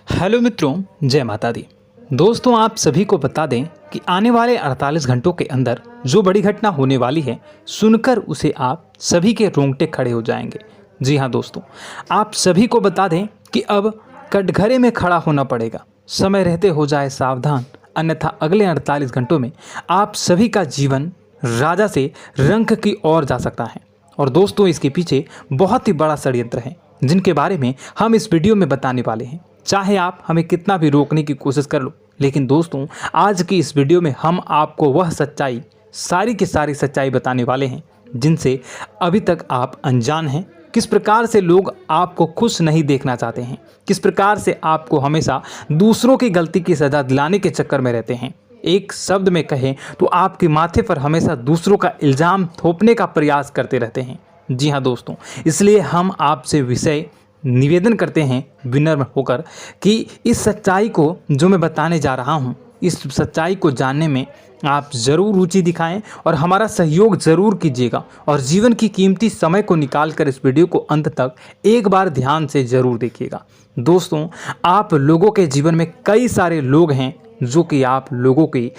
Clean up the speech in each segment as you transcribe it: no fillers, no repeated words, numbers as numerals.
Hello मित्रों, जय माता दी। दोस्तों, आप सभी को बता दें कि आने वाले 48 घंटों के अंदर जो बड़ी घटना होने वाली है, सुनकर उसे आप सभी के रोंगटे खड़े हो जाएंगे। जी हाँ दोस्तों, आप सभी को बता दें कि अब कटघरे में खड़ा होना पड़ेगा। समय रहते हो जाए सावधान, अन्यथा अगले 48 घंटों में आप सभी का जीवन राजा से रंक की ओर जा सकता है। और दोस्तों, इसके पीछे बहुत ही बड़ा षड्यंत्र है जिनके बारे में हम इस वीडियो में बताने वाले हैं। चाहे आप हमें कितना भी रोकने की कोशिश कर लो, लेकिन दोस्तों, आज की इस वीडियो में हम आपको वह सच्चाई, सारी की सारी सच्चाई बताने वाले हैं जिनसे अभी तक आप अनजान हैं। किस प्रकार से लोग आपको खुश नहीं देखना चाहते हैं, किस प्रकार से आपको हमेशा दूसरों की गलती की सज़ा दिलाने के चक्कर में रहते हैं। एक शब्द में कहें तो आपके माथे पर हमेशा दूसरों का इल्ज़ाम थोपने का प्रयास करते रहते हैं। जी हाँ दोस्तों, इसलिए हम आपसे विषय निवेदन करते हैं विनम्र होकर कि इस सच्चाई को जो मैं बताने जा रहा हूँ, इस सच्चाई को जानने में आप ज़रूर रुचि दिखाएं और हमारा सहयोग ज़रूर कीजिएगा। और जीवन की कीमती समय को निकाल कर इस वीडियो को अंत तक एक बार ध्यान से ज़रूर देखिएगा। दोस्तों, आप लोगों के जीवन में कई सारे लोग हैं जो कि आप लोगों की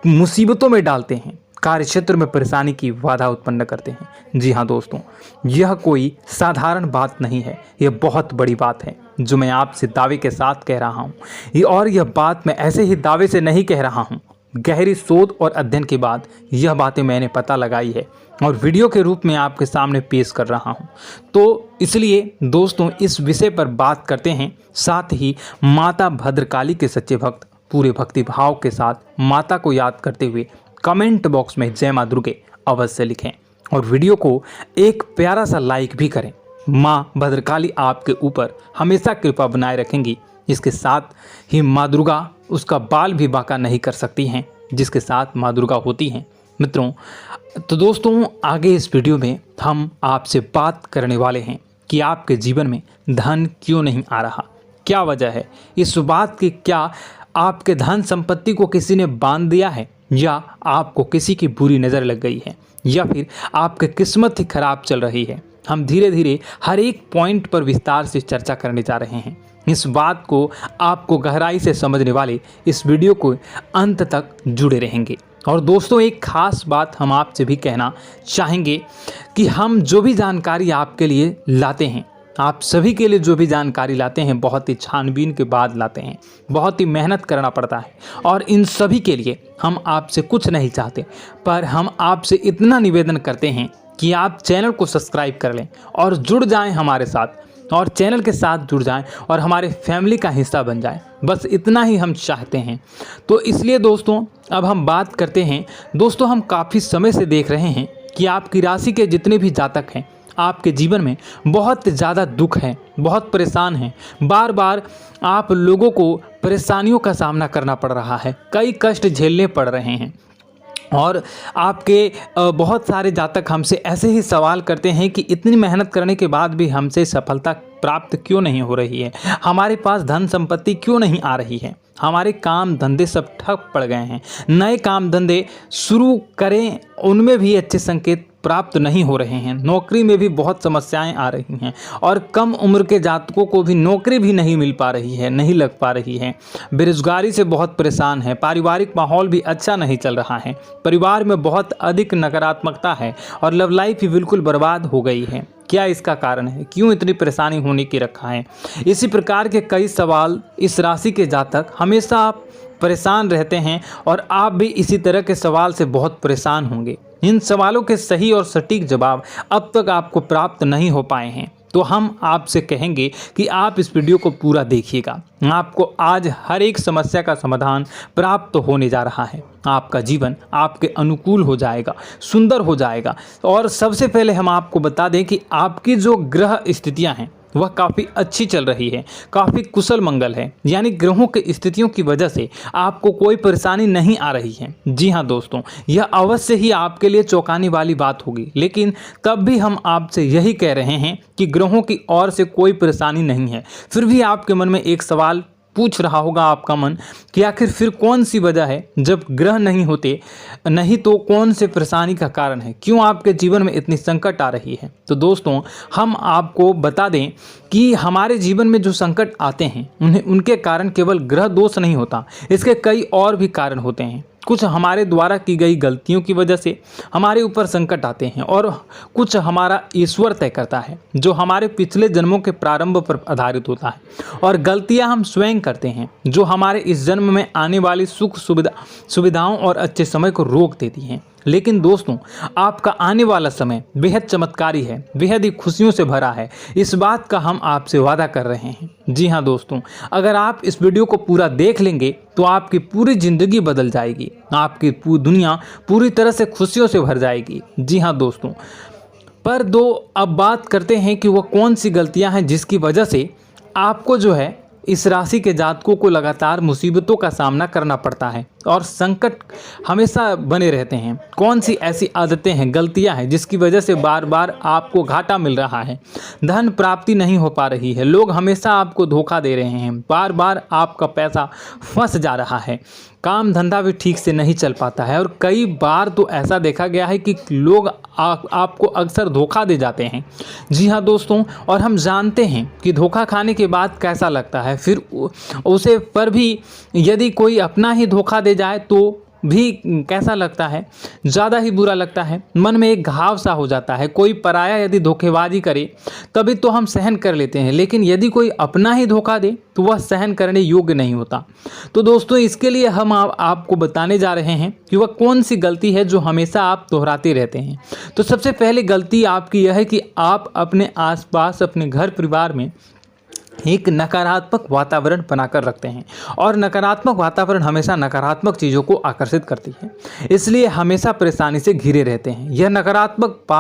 मुसीबतों में डालते हैं, कार्य क्षेत्र में परेशानी की बाधा उत्पन्न करते हैं। जी हाँ दोस्तों, यह कोई साधारण बात नहीं है, यह बहुत बड़ी बात है जो मैं आपसे दावे के साथ कह रहा हूँ। और यह बात मैं ऐसे ही दावे से नहीं कह रहा हूँ, गहरी शोध और अध्ययन के बाद यह बातें मैंने पता लगाई है और वीडियो के रूप में आपके सामने पेश कर रहा हूँ। तो इसलिए दोस्तों, इस विषय पर बात करते हैं। साथ ही माता भद्रकाली के सच्चे भक्त पूरे भक्ति भाव के साथ माता को याद करते हुए कमेंट बॉक्स में जय मां दुर्गे अवश्य लिखें और वीडियो को एक प्यारा सा लाइक भी करें। मां भद्रकाली आपके ऊपर हमेशा कृपा बनाए रखेंगी। इसके साथ ही मां दुर्गा उसका बाल भी बांका नहीं कर सकती हैं जिसके साथ मां दुर्गा होती हैं। मित्रों, तो दोस्तों, आगे इस वीडियो में हम आपसे बात करने वाले हैं कि आपके जीवन में धन क्यों नहीं आ रहा, क्या वजह है इस बात की। क्या आपके धन संपत्ति को किसी ने बांध दिया है, या आपको किसी की बुरी नज़र लग गई है, या फिर आपकी किस्मत ही खराब चल रही है। हम धीरे धीरे हर एक पॉइंट पर विस्तार से चर्चा करने जा रहे हैं। इस बात को आपको गहराई से समझने वाले इस वीडियो को अंत तक जुड़े रहेंगे। और दोस्तों, एक खास बात हम आपसे भी कहना चाहेंगे कि हम जो भी जानकारी आपके लिए लाते हैं, आप सभी के लिए जो भी जानकारी लाते हैं, बहुत ही छानबीन के बाद लाते हैं, बहुत ही मेहनत करना पड़ता है। और इन सभी के लिए हम आपसे कुछ नहीं चाहते, पर हम आपसे इतना निवेदन करते हैं कि आप चैनल को सब्सक्राइब कर लें और जुड़ जाएं हमारे साथ, और चैनल के साथ जुड़ जाएं और हमारे फैमिली का हिस्सा बन जाएं। बस इतना ही हम चाहते हैं। तो इसलिए दोस्तों, अब हम बात करते हैं। दोस्तों, हम काफ़ी समय से देख रहे हैं कि आपकी राशि के जितने भी जातक हैं, आपके जीवन में बहुत ज़्यादा दुख है, बहुत परेशान हैं। बार बार आप लोगों को परेशानियों का सामना करना पड़ रहा है, कई कष्ट झेलने पड़ रहे हैं। और आपके बहुत सारे जातक हमसे ऐसे ही सवाल करते हैं कि इतनी मेहनत करने के बाद भी हमसे सफलता प्राप्त क्यों नहीं हो रही है, हमारे पास धन संपत्ति क्यों नहीं आ रही है, हमारे काम धंधे सब ठप पड़ गए हैं, नए काम धंधे शुरू करें उनमें भी अच्छे संकेत प्राप्त नहीं हो रहे हैं, नौकरी में भी बहुत समस्याएं आ रही हैं, और कम उम्र के जातकों को भी नौकरी भी नहीं मिल पा रही है, नहीं लग पा रही है, बेरोजगारी से बहुत परेशान है, पारिवारिक माहौल भी अच्छा नहीं चल रहा है, परिवार में बहुत अधिक नकारात्मकता है और लव लाइफ भी बिल्कुल बर्बाद हो गई है। क्या इसका कारण है, क्यों इतनी परेशानी होने की रखा है? इसी प्रकार के कई सवाल इस राशि के जातक हमेशा आप परेशान रहते हैं और आप भी इसी तरह के सवाल से बहुत परेशान होंगे। इन सवालों के सही और सटीक जवाब अब तक आपको प्राप्त नहीं हो पाए हैं, तो हम आपसे कहेंगे कि आप इस वीडियो को पूरा देखिएगा। आपको आज हर एक समस्या का समाधान प्राप्त होने जा रहा है। आपका जीवन आपके अनुकूल हो जाएगा, सुंदर हो जाएगा। और सबसे पहले हम आपको बता दें कि आपकी जो ग्रह स्थितियां हैं वह काफ़ी अच्छी चल रही है, काफ़ी कुशल मंगल है, यानी ग्रहों की स्थितियों की वजह से आपको कोई परेशानी नहीं आ रही है। जी हाँ दोस्तों, यह अवश्य ही आपके लिए चौंकाने वाली बात होगी, लेकिन तब भी हम आपसे यही कह रहे हैं कि ग्रहों की ओर से कोई परेशानी नहीं है। फिर भी आपके मन में एक सवाल पूछ रहा होगा आपका मन कि आखिर फिर कौन सी वजह है, जब ग्रह नहीं होते नहीं तो कौन से परेशानी का कारण है, क्यों आपके जीवन में इतनी संकट आ रही है। तो दोस्तों हम आपको बता दें कि हमारे जीवन में जो संकट आते हैं उनके कारण केवल ग्रह दोष नहीं होता, इसके कई और भी कारण होते हैं। कुछ हमारे द्वारा की गई गलतियों की वजह से हमारे ऊपर संकट आते हैं और कुछ हमारा ईश्वर तय करता है, जो हमारे पिछले जन्मों के प्रारंभ पर आधारित होता है। और गलतियां हम स्वयं करते हैं, जो हमारे इस जन्म में आने वाली सुख सुविधाओं और अच्छे समय को रोक देती हैं। लेकिन दोस्तों आपका आने वाला समय बेहद चमत्कारी है, बेहद ही खुशियों से भरा है, इस बात का हम आपसे वादा कर रहे हैं। जी हाँ दोस्तों, अगर आप इस वीडियो को पूरा देख लेंगे तो आपकी पूरी ज़िंदगी बदल जाएगी, आपकी पूरी दुनिया पूरी तरह से खुशियों से भर जाएगी। जी हाँ दोस्तों, पर अब बात करते हैं कि वो कौन सी गलतियां हैं जिसकी वजह से आपको जो है इस राशि के जातकों को लगातार मुसीबतों का सामना करना पड़ता है और संकट हमेशा बने रहते हैं। कौन सी ऐसी आदतें हैं, गलतियां हैं जिसकी वजह से बार बार आपको घाटा मिल रहा है, धन प्राप्ति नहीं हो पा रही है, लोग हमेशा आपको धोखा दे रहे हैं, बार बार आपका पैसा फंस जा रहा है, काम धंधा भी ठीक से नहीं चल पाता है और कई बार तो ऐसा देखा गया है कि लोग आपको अक्सर धोखा दे जाते हैं। जी हाँ दोस्तों, और हम जानते हैं कि धोखा खाने के बाद कैसा लगता है, फिर उसे पर भी यदि कोई अपना ही धोखा दे जाए तो भी कैसा लगता है, ज़्यादा ही बुरा लगता है, मन में एक घाव सा हो जाता है। कोई पराया यदि धोखेबाजी करे तभी तो हम सहन कर लेते हैं, लेकिन यदि कोई अपना ही धोखा दे तो वह सहन करने योग्य नहीं होता। तो दोस्तों इसके लिए हम आपको बताने जा रहे हैं कि वह कौन सी गलती है जो हमेशा आप दोहराते रहते हैं। तो सबसे पहली गलती आपकी यह है कि आप अपने आसपास, अपने घर परिवार में एक नकारात्मक वातावरण बनाकर रखते हैं और नकारात्मक वातावरण हमेशा नकारात्मक चीज़ों को आकर्षित करती है, इसलिए हमेशा परेशानी से घिरे रहते हैं। यह नकारात्मक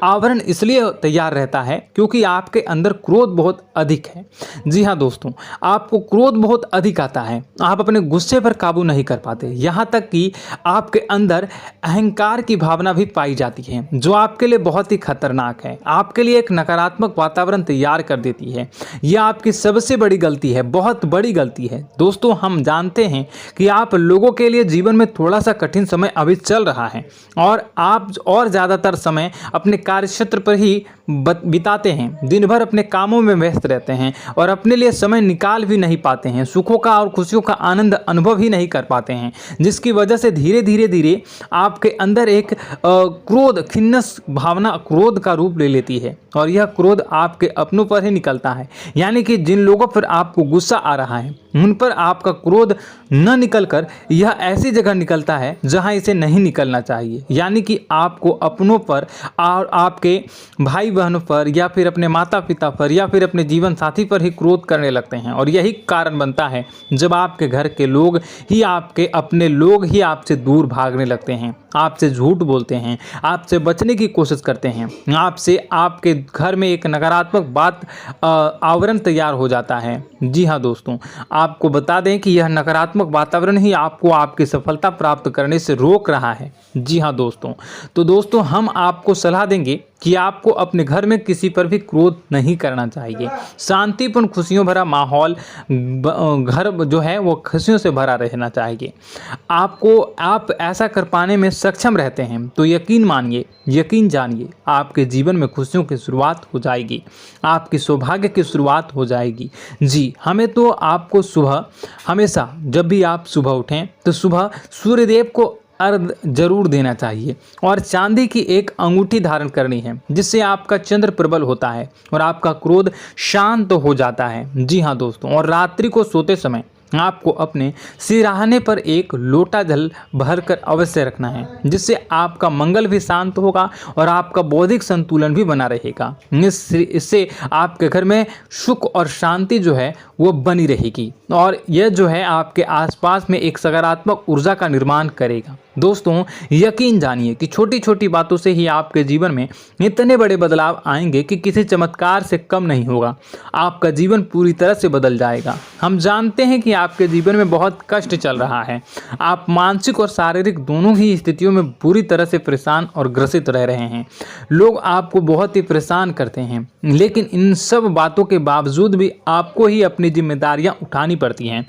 आवरण इसलिए तैयार रहता है क्योंकि आपके अंदर क्रोध बहुत अधिक है। जी हाँ दोस्तों, आपको क्रोध बहुत अधिक आता है, आप अपने गुस्से पर काबू नहीं कर पाते, यहाँ तक कि आपके अंदर अहंकार की भावना भी पाई जाती है, जो आपके लिए बहुत ही खतरनाक है, आपके लिए एक नकारात्मक वातावरण तैयार कर देती है। यह आपकी सबसे बड़ी गलती है, बहुत बड़ी गलती है। दोस्तों हम जानते हैं कि आप लोगों के लिए जीवन में थोड़ा सा कठिन समय अभी चल रहा है और आप और ज़्यादातर समय अपने कार्यक्षेत्र पर ही बिताते हैं, दिन भर अपने कामों में व्यस्त रहते हैं और अपने लिए समय निकाल भी नहीं पाते हैं, सुखों का और खुशियों का आनंद अनुभव ही नहीं कर पाते हैं, जिसकी वजह से धीरे धीरे आपके अंदर एक क्रोध, खिन्नस भावना क्रोध का रूप ले लेती है और यह क्रोध आपके अपनों पर ही निकलता है। यानी कि जिन लोगों पर आपको गुस्सा आ रहा है उन पर आपका क्रोध न निकलकर यह ऐसी जगह निकलता है जहां इसे नहीं निकलना चाहिए। यानी कि आपको अपनों पर और आपके भाई बहनों पर या फिर अपने माता पिता पर या फिर अपने जीवन साथी पर ही क्रोध करने लगते हैं और यही कारण बनता है जब आपके घर के लोग ही, आपके अपने लोग ही आपसे दूर भागने लगते हैं, आपसे झूठ बोलते हैं, आपसे बचने की कोशिश करते हैं, आपसे आपके घर में एक नकारात्मक आवरण तैयार हो जाता है। जी हाँ दोस्तों, आपको बता दें कि यह नकारात्मक वातावरण ही आपको आपकी सफलता प्राप्त करने से रोक रहा है। जी हाँ दोस्तों, तो दोस्तों हम आपको सलाह देंगे कि आपको अपने घर में किसी पर भी क्रोध नहीं करना चाहिए। शांतिपूर्ण खुशियों भरा माहौल, घर जो है वो खुशियों से भरा रहना चाहिए। आप ऐसा कर पाने में सक्षम रहते हैं तो यकीन मानिए, यकीन जानिए, आपके जीवन में खुशियों की शुरुआत हो जाएगी, आपकी सौभाग्य की शुरुआत हो जाएगी। जी, हमें तो आपको सुबह, हमेशा जब भी आप सुबह उठें तो सुबह सूर्यदेव को अर्घ जरूर देना चाहिए और चांदी की एक अंगूठी धारण करनी है, जिससे आपका चंद्र प्रबल होता है और आपका क्रोध शांत हो जाता है। जी हाँ दोस्तों, और रात्रि को सोते समय आपको अपने सिरहाने पर एक लोटा जल भरकर अवश्य रखना है, जिससे आपका मंगल भी शांत होगा और आपका बौद्धिक संतुलन भी बना रहेगा। इससे आपके घर में सुख और शांति जो है वो बनी रहेगी और यह जो है आपके आसपास में एक सकारात्मक ऊर्जा का निर्माण करेगा। दोस्तों यकीन जानिए कि छोटी छोटी बातों से ही आपके जीवन में इतने बड़े बदलाव आएंगे कि किसी चमत्कार से कम नहीं होगा। आपका जीवन पूरी तरह से बदल जाएगा। हम जानते हैं कि आपके जीवन में बहुत कष्ट चल रहा है। आप मानसिक और शारीरिक दोनों ही स्थितियों में पूरी तरह से परेशान और ग्रसित रह रहे हैं। लोग आपको बहुत ही परेशान करते हैं, लेकिन इन सब बातों के बावजूद भी आपको ही अपनी जिम्मेदारियां उठानी पड़ती हैं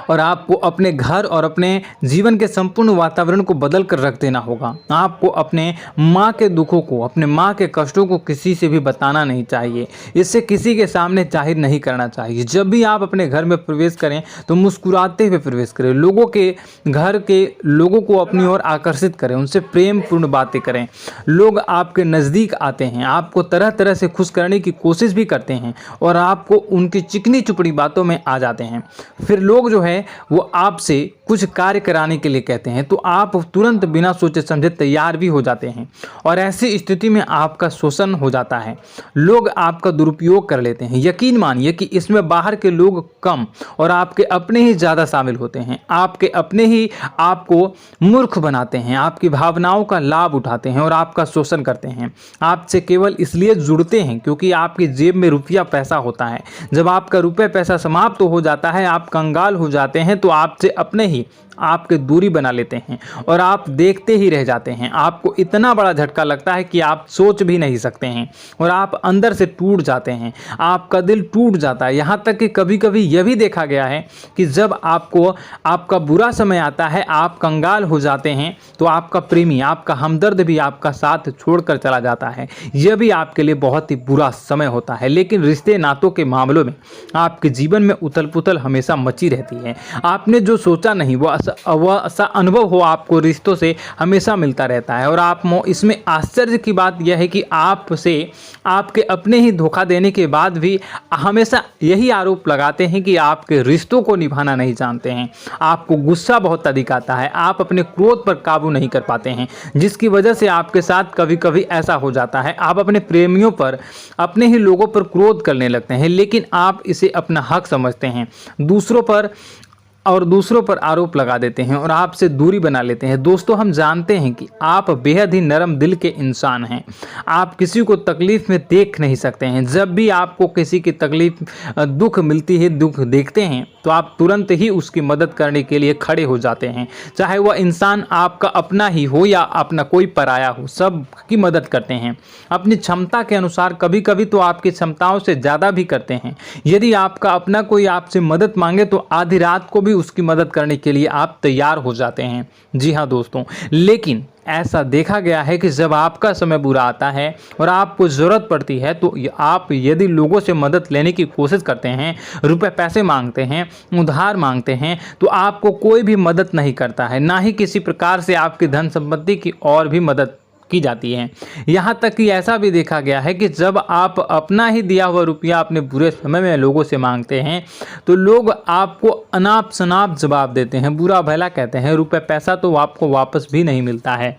और आपको अपने घर और अपने जीवन के संपूर्ण वातावरण को बदल कर रख देना होगा। आपको अपने माँ के दुखों को, अपने माँ के कष्टों को किसी से भी बताना नहीं चाहिए। इससे किसी के सामने जाहिर नहीं करना चाहिए। जब भी आप अपने घर में प्रवेश करें तो मुस्कुराते हुए प्रवेश करें। लोगों के घर के लोगों को अपनी ओर आकर्षित करें, उनसे प्रेम पूर्ण बातें करें। लोग आपके नज़दीक आते हैं, आपको तरह तरह से खुश करने की कोशिश भी करते हैं और आपको उनकी चिकनी चुपड़ी बातों में आ जाते हैं। फिर लोग जो है वो आपसे कुछ कार्य कराने के लिए कहते हैं तो आप तुरंत बिना सोचे समझे तैयार भी हो जाते हैं और ऐसी स्थिति में आपका शोषण हो जाता है। लोग आपका दुरुपयोग कर लेते हैं। यकीन मानिए कि इसमें बाहर के लोग कम और आपके अपने ही ज़्यादा शामिल होते हैं। आपके अपने ही आपको मूर्ख बनाते हैं, आपकी भावनाओं का लाभ उठाते हैं और आपका शोषण करते हैं। आपसे केवल इसलिए जुड़ते हैं क्योंकि आपकी जेब में रुपया पैसा होता है। जब आपका रुपया पैसा समाप्त हो जाता है, आप कंगाल हो जाते हैं तो आपसे अपने ही आपके दूरी बना लेते हैं और आप देखते ही रह जाते हैं। आपको इतना बड़ा झटका लगता है कि आप सोच भी नहीं सकते हैं और आप अंदर से टूट जाते हैं। आपका दिल टूट जाता है। यहाँ तक कि कभी कभी यह भी देखा गया है कि जब आपको आपका बुरा समय आता है, आप कंगाल हो जाते हैं तो आपका प्रेमी, आपका हमदर्द भी आपका साथ छोड़कर चला जाता है। यह भी आपके लिए बहुत ही बुरा समय होता है। लेकिन रिश्ते नातों के मामलों में आपके जीवन में उथल पुथल हमेशा मची रहती है। आपने जो सोचा नहीं वह ऐसा अनुभव हो आपको रिश्तों से हमेशा मिलता रहता है। और आप इसमें आश्चर्य की बात यह है कि आपसे आपके अपने ही धोखा देने के बाद भी हमेशा यही आरोप लगाते हैं कि आपके रिश्तों को निभाना नहीं जानते हैं। आपको गुस्सा बहुत अधिक आता है, आप अपने क्रोध पर काबू नहीं कर पाते हैं, जिसकी वजह से आपके साथ कभी कभी ऐसा हो जाता है आप अपने प्रेमियों पर, अपने ही लोगों पर क्रोध करने लगते हैं, लेकिन आप इसे अपना हक समझते हैं। दूसरों पर आरोप लगा देते हैं और आपसे दूरी बना लेते हैं। दोस्तों हम जानते हैं कि आप बेहद ही नरम दिल के इंसान हैं। आप किसी को तकलीफ में देख नहीं सकते हैं। जब भी आपको किसी की तकलीफ, दुख मिलती है, दुख देखते हैं तो आप तुरंत ही उसकी मदद करने के लिए खड़े हो जाते हैं। चाहे वह इंसान आपका अपना ही हो या अपना कोई पराया हो, सब की मदद करते हैं अपनी क्षमता के अनुसार। कभी कभी तो आपकी क्षमताओं से ज़्यादा भी करते हैं। यदि आपका अपना कोई आपसे मदद मांगे तो आधी रात को भी उसकी मदद करने के लिए आप तैयार हो जाते हैं। जी हाँ दोस्तों, लेकिन ऐसा देखा गया है कि जब आपका समय बुरा आता है और आपको ज़रूरत पड़ती है तो आप यदि लोगों से मदद लेने की कोशिश करते हैं, रुपए पैसे मांगते हैं, उधार मांगते हैं, तो आपको कोई भी मदद नहीं करता है। ना ही किसी प्रकार से आपकी धन संपत्ति की और भी मदद की जाती है। यहाँ तक कि ऐसा भी देखा गया है कि जब आप अपना ही दिया हुआ रुपया अपने बुरे समय में लोगों से मांगते हैं तो लोग आपको अनाप शनाप जवाब देते हैं, बुरा भला कहते हैं। रुपये पैसा तो आपको वापस भी नहीं मिलता है।